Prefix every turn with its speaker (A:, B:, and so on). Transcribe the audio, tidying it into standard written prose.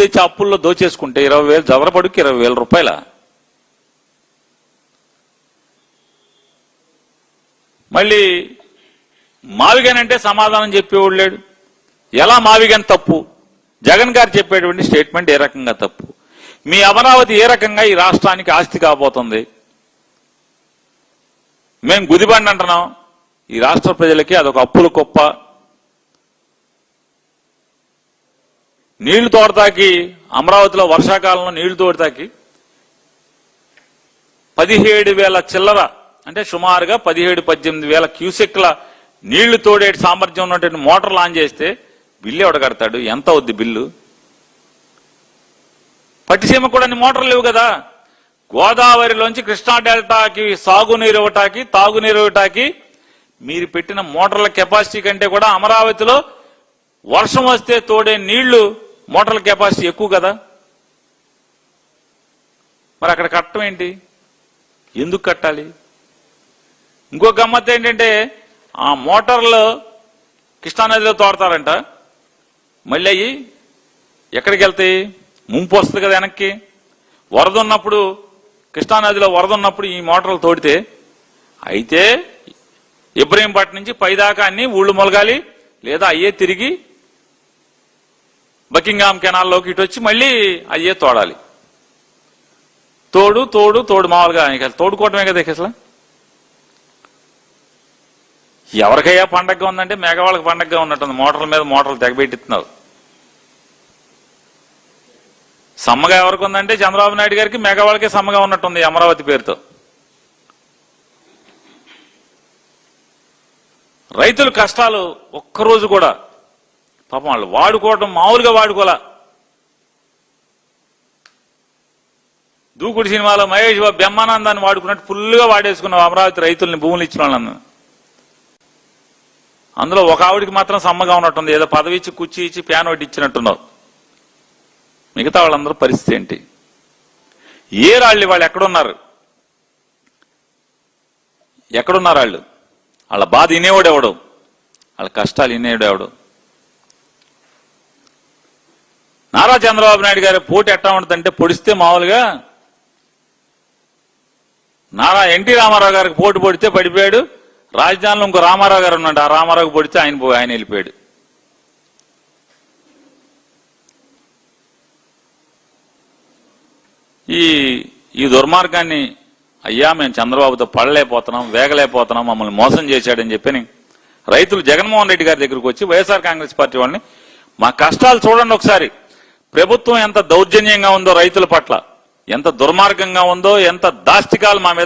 A: తెచ్చి అప్పుల్లో దోచేసుకుంటే 20,000 జవరపడుకి 20,000 రూపాయల. మళ్ళీ మావిగానంటే సమాధానం చెప్పేవాడు లేడు. ఎలా మావిగాని తప్పు? జగన్ గారు చెప్పేటువంటి స్టేట్మెంట్ ఏ రకంగా తప్పు? మీ అమరావతి ఏ రకంగా ఈ రాష్ట్రానికి ఆస్తి కాబోతుంది? మేం గుదిబండి అంటున్నాం. ఈ రాష్ట్ర ప్రజలకి అదొక అప్పుల కుప్ప. నీళ్లు తోడతాకి అమరావతిలో వర్షాకాలంలో నీళ్లు తోడతాకి 17,000 చిల్లర అంటే సుమారుగా 17,000-18,000 క్యూసెక్ల నీళ్లు తోడే సామర్థ్యం ఉన్నటువంటి మోటార్ లాంచ్ చేస్తే బిల్లు ఎవడ కడతాడు? ఎంత అవుద్ది బిల్లు? పట్టిసీమ కూడా అన్ని మోటార్లు లేవు కదా. గోదావరిలోంచి కృష్ణా డెల్టాకి సాగునీరు ఇవ్వటాకి తాగునీరు ఇవ్వటాకి మీరు పెట్టిన మోటార్ల కెపాసిటీ కంటే కూడా అమరావతిలో వర్షం వస్తే తోడే నీళ్లు మోటార్ల కెపాసిటీ ఎక్కువ కదా. మరి అక్కడ కట్టడం ఏంటి? ఎందుకు కట్టాలి? ఇంకో గమ్మత్తు ఏంటంటే ఆ మోటార్లు కృష్ణానదిలో తోడతారంట. మళ్ళీ అయ్యి ఎక్కడికి వెళ్తాయి? ముంపు వస్తుంది కదా వెనక్కి. వరద ఉన్నప్పుడు కృష్ణానదిలో వరద ఉన్నప్పుడు ఈ మోటార్లు తోడితే అయితే ఇబ్రహీంపట్నం నుంచి పైదాకా అన్ని ఊళ్ళు మొలగాలి, లేదా అయ్యే తిరిగి బకింగ్హామ్ కెనాల్లోకి ఇటు వచ్చి మళ్ళీ అయ్యే తోడాలి. తోడు తోడు తోడు మామూలుగా తోడుకోవటమే కదా. అసలు ఎవరికయ్యా పండగగా ఉందంటే మేఘవాళ్ళకి పండగగా ఉన్నట్టుంది. మోటార్ల మీద మోటార్లు తెగబెట్టిస్తున్నారు. సమ్మగా ఎవరికి ఉందంటే చంద్రబాబు నాయుడు గారికి మేఘవాళ్ళకే సమ్మగా ఉన్నట్టుంది అమరావతి పేరుతో. రైతుల కష్టాలు ఒక్కరోజు కూడా పాపం వాళ్ళు వాడుకోవటం మామూలుగా వాడుకోలే. దూకుడు సినిమాలో మహేష్ బాబు బ్రహ్మానందాన్ని వాడుకున్నట్టు ఫుల్గా వాడేసుకున్నాం అమరావతి రైతుల్ని, భూములు ఇచ్చిన వాళ్ళని. అందులో ఒక ఆవిడికి మాత్రం సమ్మగా ఉన్నట్టుంది. ఏదో పదవి ఇచ్చి కుర్చీ ఇచ్చి ప్యాన్ ఒకటి ఇచ్చినట్టున్నారు. మిగతా వాళ్ళందరూ పరిస్థితి ఏంటి? ఏ రాళ్ళు వాళ్ళు ఎక్కడున్నారు? ఎక్కడున్నారు వాళ్ళు? వాళ్ళ బాధ వినేవాడు ఎవడు? వాళ్ళ కష్టాలు వినేవాడు ఎవడు? నారా చంద్రబాబు నాయుడు గారి పోటీ ఎట్టా ఉంటుందంటే పొడిస్తే మామూలుగా ఎన్టీ రామారావు గారికి పోటీ పొడితే పడిపోయాడు. రాజధానిలో ఇంకో రామారావు గారు ఉన్నాడు. ఆ రామారావుకి పొడితే ఆయన వెళ్ళిపోయాడు. ఈ దుర్మార్గాన్ని అయ్యా మేము చంద్రబాబుతో పడలేకపోతున్నాం, వేగలేకపోతున్నాం, మమ్మల్ని మోసం చేశాడని చెప్పి రైతులు జగన్మోహన్ రెడ్డి గారి దగ్గరకు వచ్చి వైఎస్ఆర్ కాంగ్రెస్ పార్టీ వాళ్ళని మా కష్టాలు చూడండి ఒకసారి, ప్రభుత్వం ఎంత దౌర్జన్యంగా ఉందో రైతుల పట్ల, ఎంత దుర్మార్గంగా ఉందో, ఎంత దాష్టికాలు మా మీద